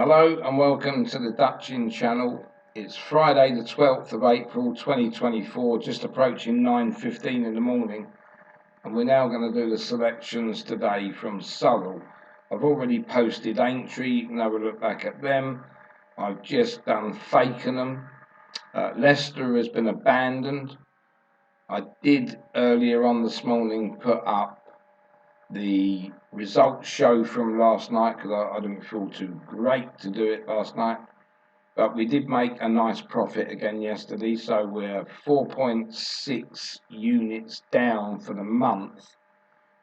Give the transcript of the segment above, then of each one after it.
Hello and welcome to the Dutch Inn channel. It's Friday the 12th of April 2024, just approaching 9:15 in the morning, and we're now going to do the selections today from Southwell. I've already posted Aintree, you can have a look back at them. I've just done Fakenham. Leicester has been abandoned. I did earlier on this morning put up the results show from last night because I didn't feel too great to do it last night, but we did make a nice profit again yesterday, so we're 4.6 units down for the month,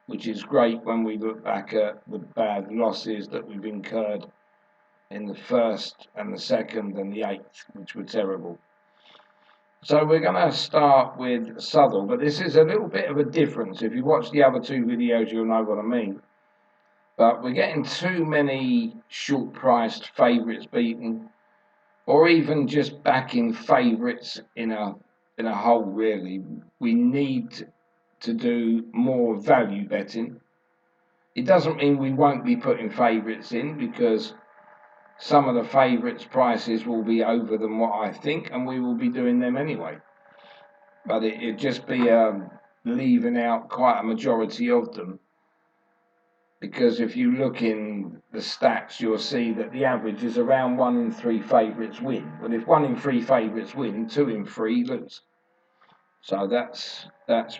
which is great when we look back at the bad losses that we've incurred in the first and the second and the 8th, which were terrible. So we're going to start with Southwell, but this is a little bit of a difference. If you watch the other two videos, you'll know what I mean. But we're getting too many short-priced favourites beaten, or even just backing favourites in a hole. Really, we need to do more value betting. It doesn't mean we won't be putting favourites in, because some of the favourites' prices will be over than what I think, and we will be doing them anyway. But it'd just be leaving out quite a majority of them, because if you look in the stats, you'll see that the average is around 1 in 3 favourites win. Well, if 1 in 3 favourites win, 2 in 3 lose. So that's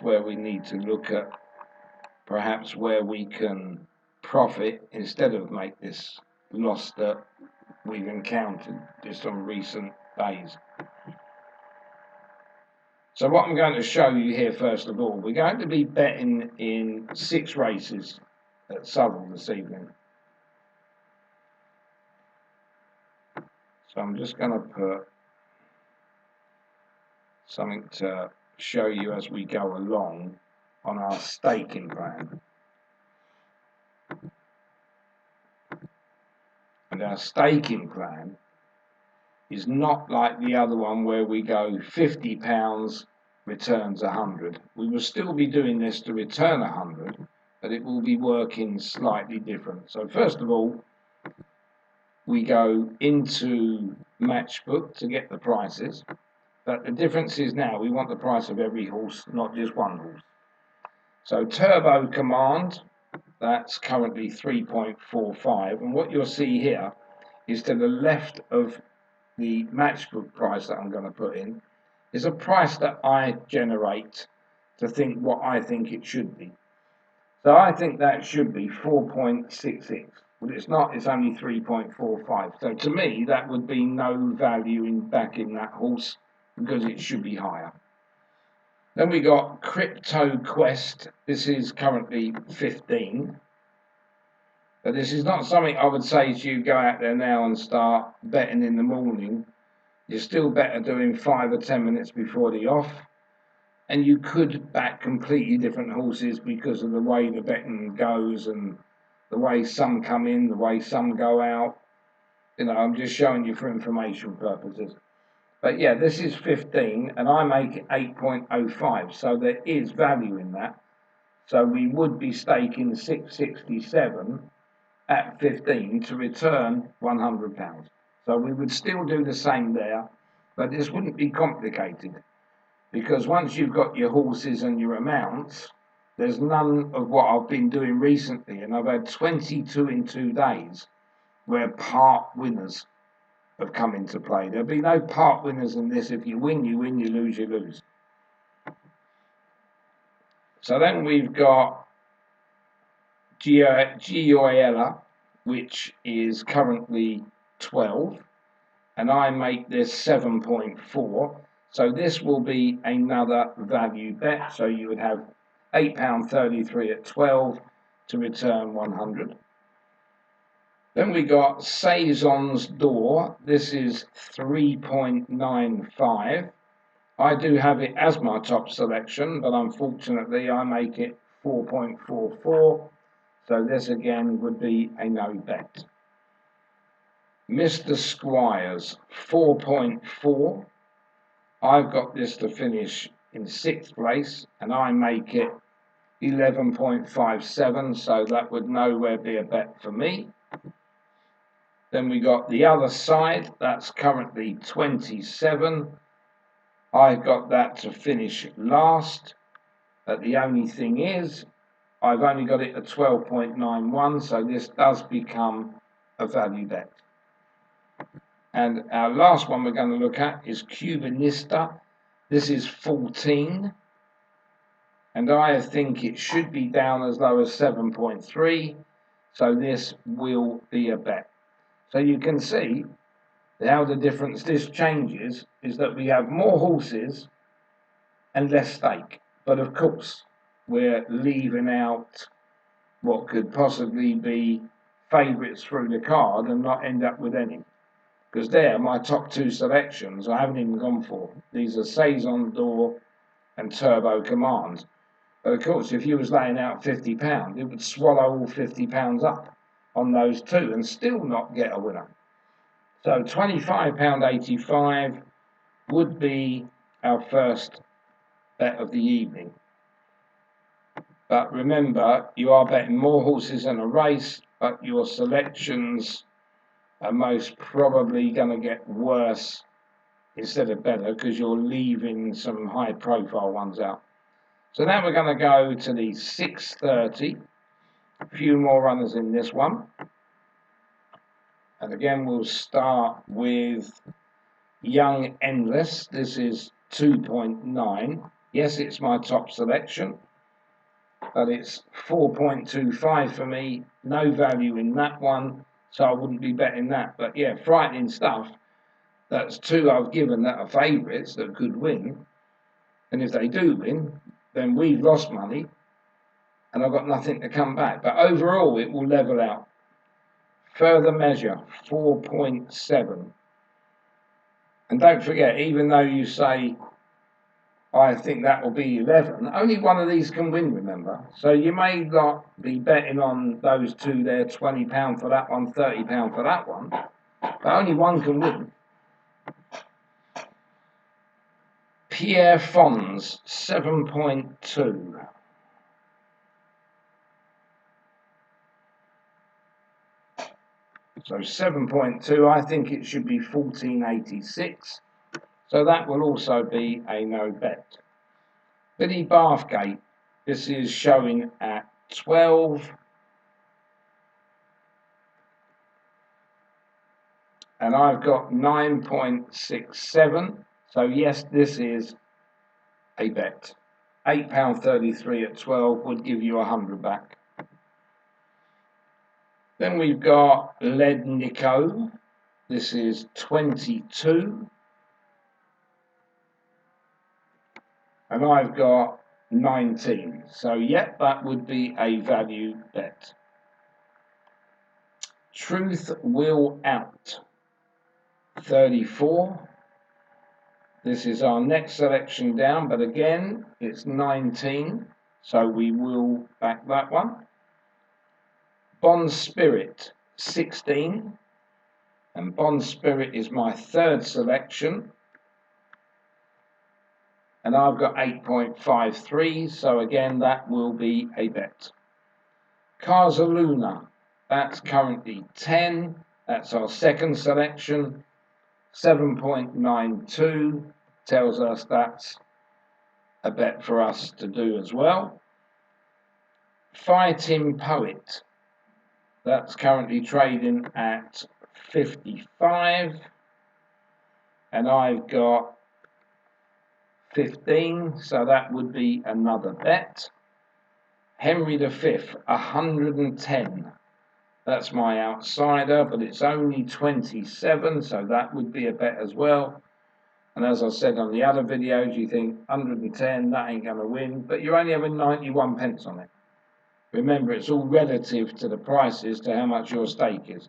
where we need to look at perhaps where we can profit instead of make this loss that we've encountered just on recent days. So what I'm going to show you here, first of all, we're going to be betting in 6 races at Southwell this evening. So I'm just going to put something to show you as we go along on our staking plan. And our staking plan is not like the other one where we go £50 returns 100. We will still be doing this to return 100, but it will be working slightly different. So first of all, we go into Matchbook to get the prices, but the difference is now we want the price of every horse, not just one horse. So Turbo Command, that's currently 3.45, and what you'll see here is to the left of the Matchbook price that I'm going to put in is a price that I generate to think what I think it should be. So I think that should be 4.66. Well, it's not, it's only 3.45. So to me, that would be no value in backing that horse, because it should be higher. Then we got Crypto Quest. This is currently 15. But this is not something I would say to you go out there now and start betting in the morning. You're still better doing 5 or 10 minutes before the off. And you could back completely different horses because of the way the betting goes and the way some come in, the way some go out. You know, I'm just showing you for information purposes. But yeah, this is 15 and I make it 8.05. So there is value in that. So we would be staking 667 at 15 to return £100. So we would still do the same there, but this wouldn't be complicated, because once you've got your horses and your amounts, there's none of what I've been doing recently, and I've had 22 in 2 days where part winners have come into play. There'll be no part winners in this. If you win, you win, you lose, you lose. So then we've got Gioiella, which is currently 12, and I make this 7.4. So this will be another value bet. So you would have £8.33 at 12 to return 100. Then we got Saison's Door. This is 3.95. I do have it as my top selection, but unfortunately I make it 4.44. So this again would be a no bet. Mr. Squires, 4.4. I've got this to finish in 6th place, and I make it 11.57, so that would nowhere be a bet for me. Then we got the other side, that's currently 27. I've got that to finish last, but the only thing is, I've only got it at 12.91, so this does become a value bet. And our last one we're going to look at is Cubinista. This is 14, and I think it should be down as low as 7.3, so this will be a bet. So you can see how the difference this changes is that we have more horses and less stake. But of course, we're leaving out what could possibly be favourites through the card and not end up with any. Because there, my top two selections, I haven't even gone for. These are Saison d'Or and Turbo Command. But of course, if you was laying out £50, it would swallow all £50 up on those two and still not get a winner. So £25.85 would be our first bet of the evening. But remember, you are betting more horses in a race, but your selections are most probably going to get worse instead of better because you're leaving some high profile ones out. So now we're going to go to the 6:30. A few more runners in this one. And again, we'll start with Young Endless. This is 2.9. Yes, it's my top selection, but it's 4.25 for me. No value in that one, so I wouldn't be betting that. But yeah, frightening stuff. That's two I've given that are favourites that could win. And if they do win, then we've lost money and I've got nothing to come back. But overall, it will level out. Further measure, 4.7. And don't forget, even though you say, I think that will be 11, only one of these can win, remember. So you may not be betting on those two there, £20 for that one, £30 for that one, but only one can win. Pierre Fons, 7.2. So 7.2, I think it should be 14.86. So that will also be a no bet. Billy Bathgate, this is showing at 12. And I've got 9.67. So yes, this is a bet. £8.33 at 12 would give you 100 back. Then we've got Led Nico. This is 22. And I've got 19. So yep, that would be a value bet. Truth Will Out, 34. This is our next selection down, but again, it's 19, so we will back that one. Bond Spirit, 16. And Bond Spirit is my third selection. And I've got 8.53, so again, that will be a bet. Carzaluna, that's currently 10. That's our second selection. 7.92 tells us that's a bet for us to do as well. Fighting Poet, that's currently trading at 55. And I've got 15, so that would be another bet. Henry V, 110. That's my outsider, but it's only 27, so that would be a bet as well. And as I said on the other videos, you think 110, that ain't going to win, but you're only having 91 pence on it. Remember, it's all relative to the prices, to how much your stake is.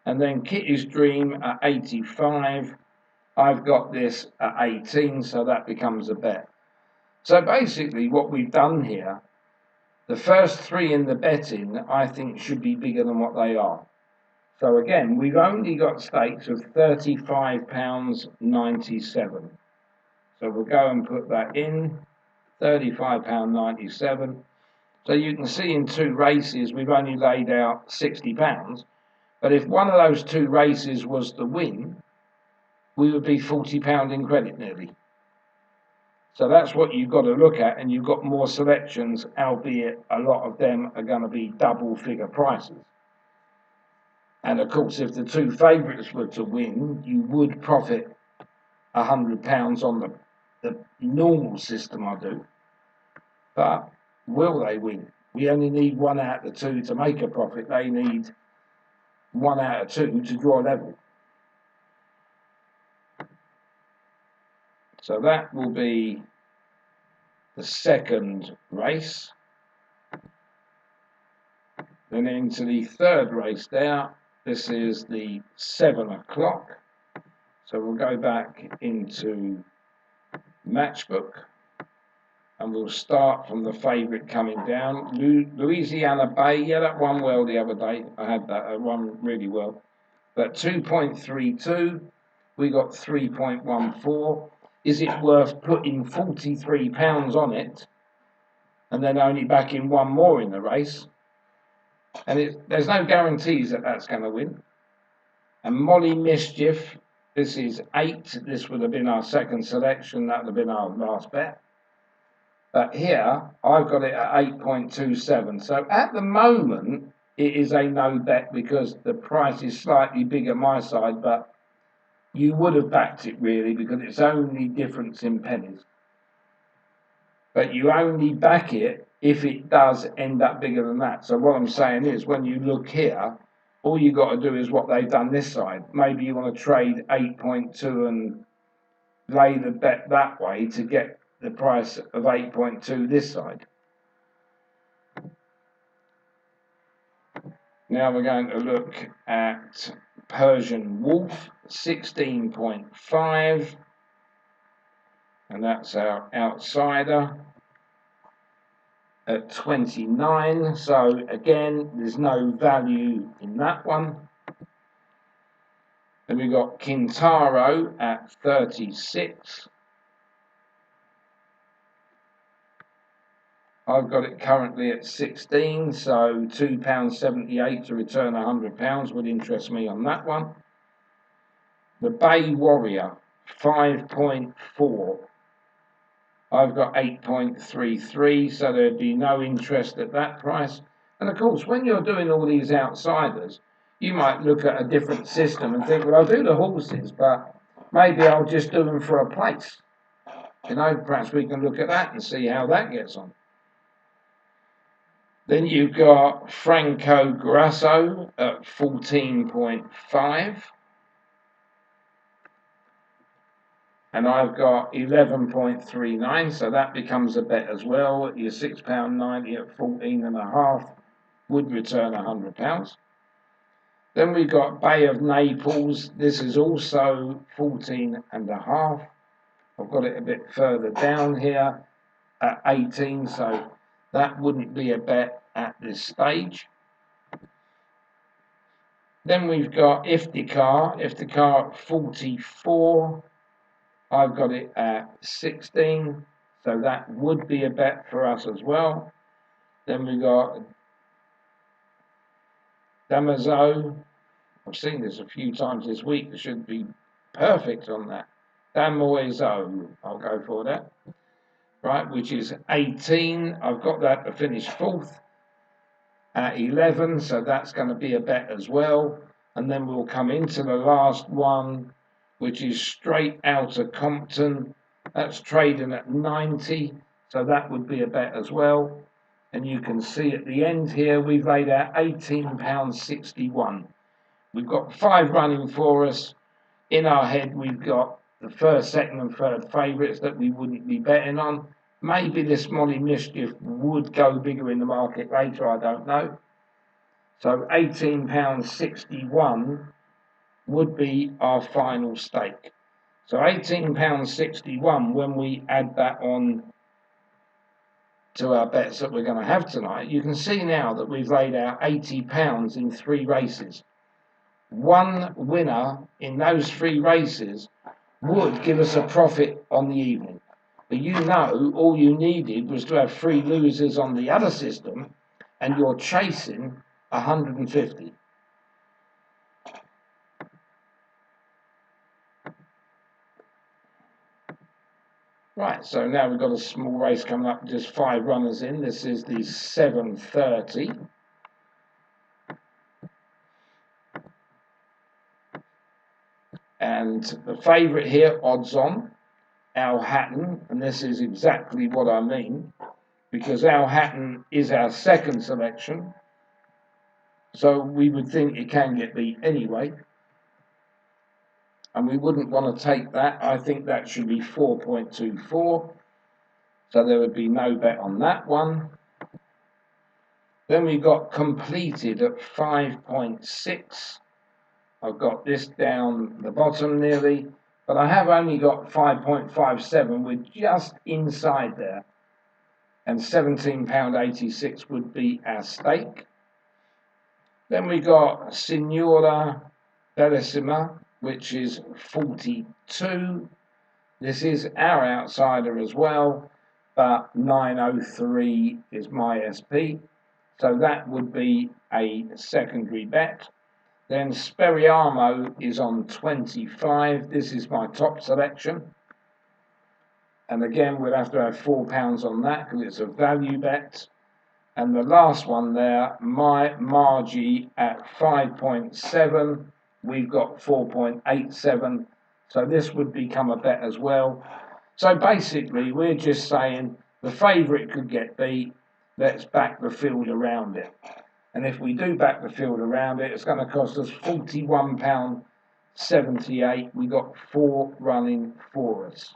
And then Kitty's Dream at 85. I've got this at 18, so that becomes a bet. So basically what we've done here, the first three in the betting, I think, should be bigger than what they are. So again, we've only got stakes of £35.97. So we'll go and put that in, £35.97. So you can see in two races, we've only laid out £60. But if one of those two races was the win, we would be £40 in credit nearly. So that's what you've got to look at, and you've got more selections, albeit a lot of them are going to be double figure prices. And of course, if the two favourites were to win, you would profit £100 on the normal system I do. But will they win? We only need 1 out of 2 to make a profit. They need 1 out of 2 to draw level. So that will be the second race. Then into the third race there. This is the 7 o'clock. So we'll go back into Matchbook. And we'll start from the favourite coming down. Louisiana Bay, yeah, that won well the other day. I had that, it won really well. But 2.32, we got 3.14. Is it worth putting £43 on it and then only backing one more in the race? And there's no guarantees that that's going to win. And Molly Mischief, this is 8. This would have been our second selection. That would have been our last bet. But here, I've got it at 8.27. So at the moment, it is a no bet because the price is slightly bigger my side, but you would have backed it really because it's only difference in pennies. But you only back it if it does end up bigger than that. So what I'm saying is when you look here, all you got to do is what they've done this side. Maybe you want to trade 8.2 and lay the bet that way to get the price of 8.2 this side. Now we're going to look at Persian Wolf, 16.5, and that's our outsider at 29. So again, there's no value in that one. Then we've got Kintaro at 36. I've got it currently at 16, so £2.78 to return £100 would interest me on that one. The Bay Warrior, 5.4. I've got 8.33, so there'd be no interest at that price. And of course, when you're doing all these outsiders, you might look at a different system and think, well, I'll do the horses, but maybe I'll just do them for a place. You know, perhaps we can look at that and see how that gets on. Then you've got Franco Grasso at 14.5. And I've got 11.39, so that becomes a bet as well. Your £6.90 at 14.5 would return £100. Then we've got Bay of Naples. This is also 14.5. I've got it a bit further down here at 18, so that wouldn't be a bet at this stage. Then we've got Iftikhar at 44. I've got it at 16, so that would be a bet for us as well. Then we've got Damaso. I've seen this a few times this week. It should be perfect on that. Damoiso, I'll go for that. Right, which is 18. I've got that to finish 4th at 11, so that's going to be a bet as well. And then we'll come into the last one, which is Straight Outta Compton. That's trading at 90, so that would be a bet as well. And you can see at the end here, we've laid out £18.61. We've got 5 running for us. In our head, we've got the first, second and third favourites that we wouldn't be betting on. Maybe this Molly Mischief would go bigger in the market later, I don't know. So £18.61 would be our final stake. So £18.61, when we add that on to our bets that we're going to have tonight, you can see now that we've laid out £80 in 3 races. One winner in those 3 races would give us a profit on the evening. But you know, all you needed was to have 3 losers on the other system, and you're chasing 150. Right, so now we've got a small race coming up, just 5 runners in. This is the 7:30. And the favourite here, odds on, Al Hatton, and this is exactly what I mean, because Al Hatton is our second selection, so we would think it can get beat anyway, and we wouldn't want to take that. I think that should be 4.24, so there would be no bet on that one. Then we got completed at 5.6. I've got this down the bottom nearly, but I have only got 5.57. We're just inside there, and £17.86 would be our stake. Then we got Signora Bellissima, which is 42. This is our outsider as well, but 903 is my SP, so that would be a secondary bet. Then Speriamo is on 25. This is my top selection. And again, we'll have to have £4 on that because it's a value bet. And the last one there, my Margie at 5.7. We've got 4.87. So this would become a bet as well. So basically, we're just saying the favourite could get beat. Let's back the field around it. And if we do back the field around it, it's going to cost us £41.78. We got 4 running for us.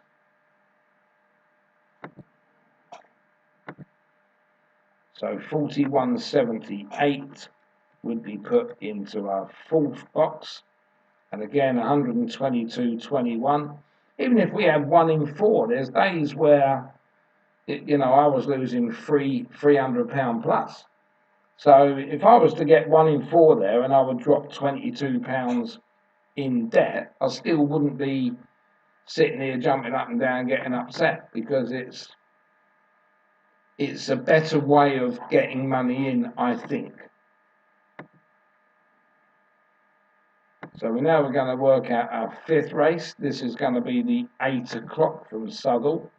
So 41.78 would be put into our 4th box. And again, 122.21. Even if we had 1 in 4, there's days where, I was losing £300 plus. So if I was to get 1 in 4 there and I would drop £22 in debt, I still wouldn't be sitting here jumping up and down getting upset, because it's a better way of getting money in, I think. So now we're going to work out our 5th race. This is going to be the 8 o'clock from Southwell.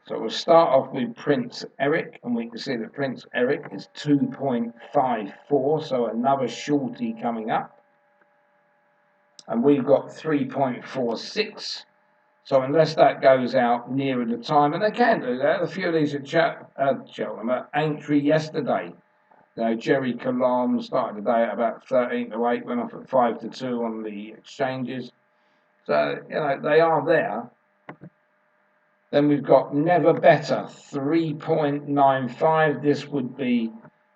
So we'll start off with Prince Eric, and we can see that Prince Eric is 2.54, so another shorty coming up. And we've got 3.46. So unless that goes out nearer the time, and they can do that. A few of these at Cheltenham, at Aintree yesterday. Jerry Calam started the day at about 13 to 8, went off at 5 to 2 on the exchanges. So, they are there. Then we've got Never Better, 3.95. This would be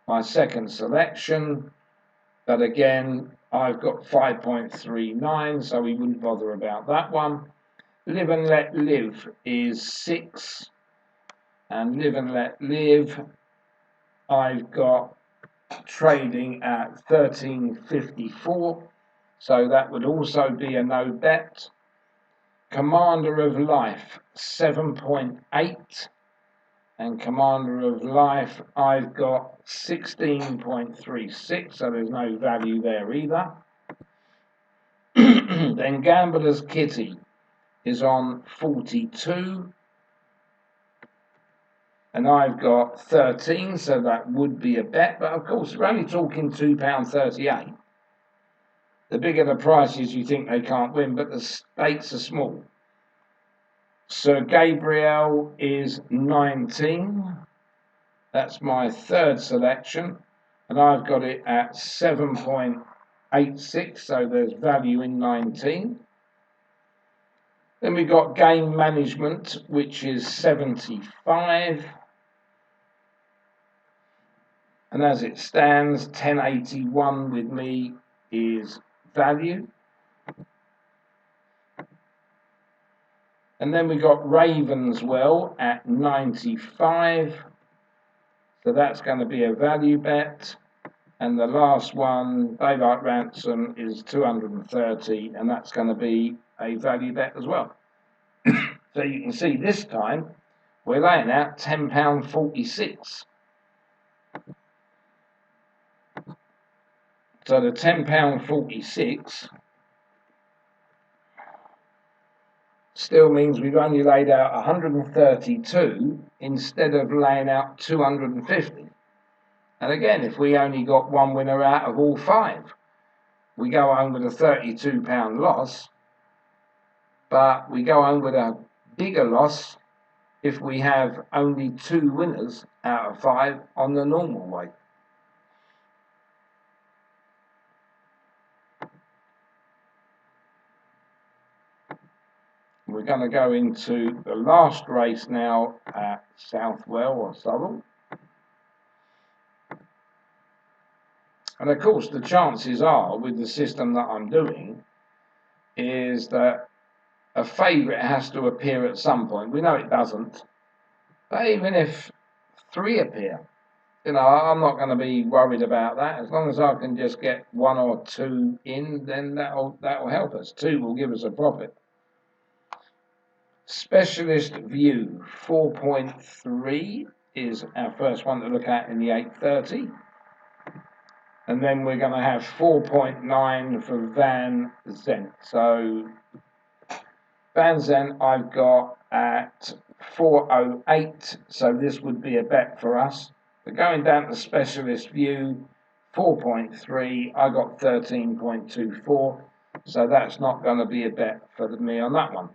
my second selection. But again, I've got 5.39, so we wouldn't bother about that one. Live and Let Live is 6. And Live and Let Live, I've got trading at 13.54. So that would also be a no bet. Commander of Life, 7.8. And Commander of Life, I've got 16.36, so there's no value there either. Then Gambler's Kitty is on 42. And I've got 13, so that would be a bet. But of course, we're only talking £2.38. The bigger the prices, you think they can't win, but the stakes are small. Sir Gabriel is 19. That's my 3rd selection. And I've got it at 7.86, so there's value in 19. Then we've got Game Management, which is 75. And as it stands, 1081 with me is value. And then we got Ravenswell at 95. So that's going to be a value bet. And the last one, Daylight Ransom, is 230, and that's going to be a value bet as well. So you can see this time we're laying out £10.46. So the £10.46 still means we've only laid out 132 instead of laying out 250. And again, if we only got one winner out of all 5, we go home with a £32 loss, but we go home with a bigger loss if we have only 2 winners out of 5 on the normal way. We're going to go into the last race now at Southwell or Southwell. And of course, the chances are, with the system that I'm doing, is that a favourite has to appear at some point. We know it doesn't. But even if 3 appear, I'm not going to be worried about that. As long as I can just get 1 or 2 in, then that'll help us. 2 will give us a profit. Specialist View 4.3 is our first one to look at in the 8:30. And then we're going to have 4.9 for Van Zent. So Van Zent I've got at 4.08, so this would be a bet for us. But going down to Specialist View 4.3, I got 13.24, so that's not going to be a bet for me on that one.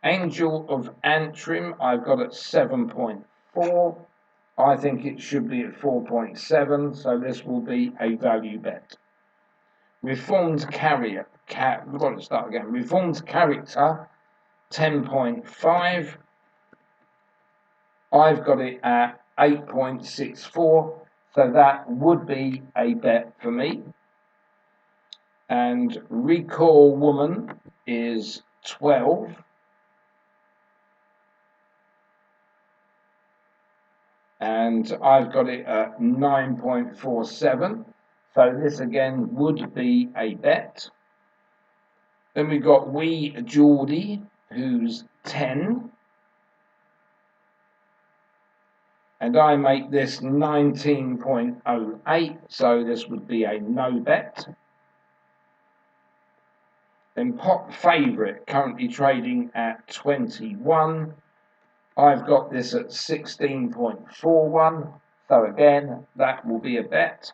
Angel of Antrim I've got at 7.4. I think it should be at 4.7, so this will be a value bet. Reformed Character 10.5. I've got it at 8.64, so that would be a bet for me. And Recall Woman is 12. And I've got it at 9.47, so this again would be a bet. Then we've got Wee Geordie, who's 10, and I make this 19.08, so this would be a no bet. Then Pop Favourite, currently trading at 21. I've got this at 16.41, so again, that will be a bet.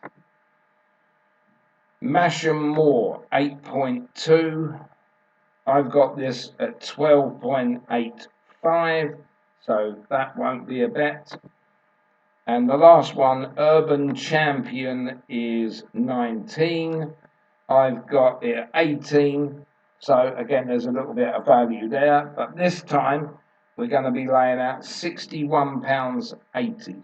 Masham Moore, 8.2. I've got this at 12.85, so that won't be a bet. And the last one, Urban Champion, is 19. I've got it at 18, so again, there's a little bit of value there, but this time, we're going to be laying out £61.80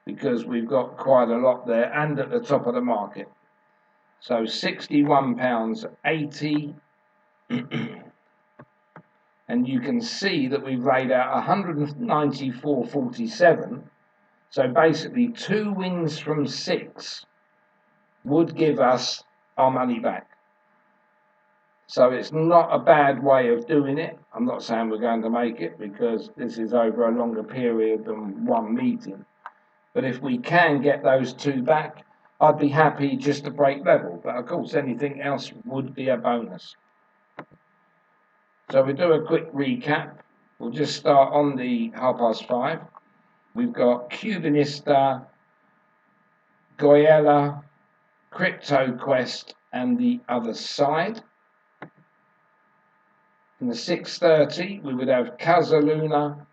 because we've got quite a lot there and at the top of the market. So £61.80 and you can see that we've laid out 194.47. So basically 2 wins from 6 would give us our money back. So it's not a bad way of doing it. I'm not saying we're going to make it because this is over a longer period than one meeting. But if we can get those 2 back, I'd be happy just to break level. But of course, anything else would be a bonus. So we do a quick recap. We'll just start on the 5:30. We've got Cubanista, Goyella, Crypto Quest, and the other side. In the 6:30, we would have Casaluna,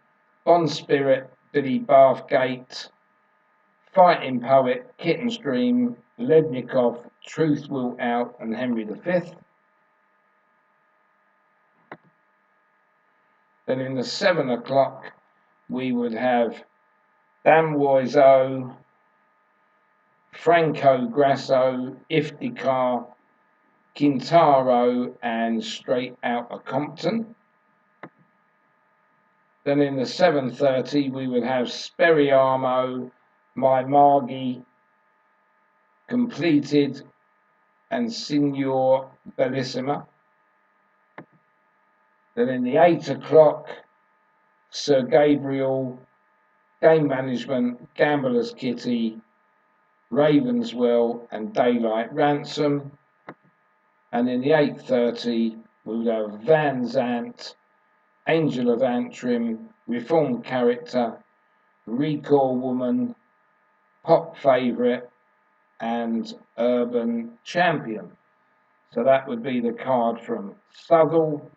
Bond Spirit, Billy Bathgate, Fighting Poet, Kitten Stream, Lednikov, Truth Will Out, and Henry V. Then in the 7 o'clock, we would have Damwoizo, Franco Grasso, Iftikhar, Quintaro, and Straight Outta Compton. Then in the 7:30, we would have Speriamo, My Margie, Completed, and Signor Bellissima. Then in the 8 o'clock, Sir Gabriel, Game Management, Gambler's Kitty, Ravenswell and Daylight Ransom. And in the 8:30 we would have Van Zant, Angel of Antrim, Reformed Character, Recall Woman, Pop Favourite, and Urban Champion. So that would be the card from Southwell.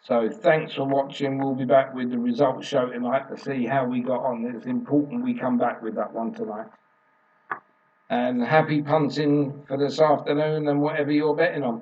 So thanks for watching. We'll be back with the results show tonight to see how we got on. It's important we come back with that one tonight. And happy punting for this afternoon and whatever you're betting on.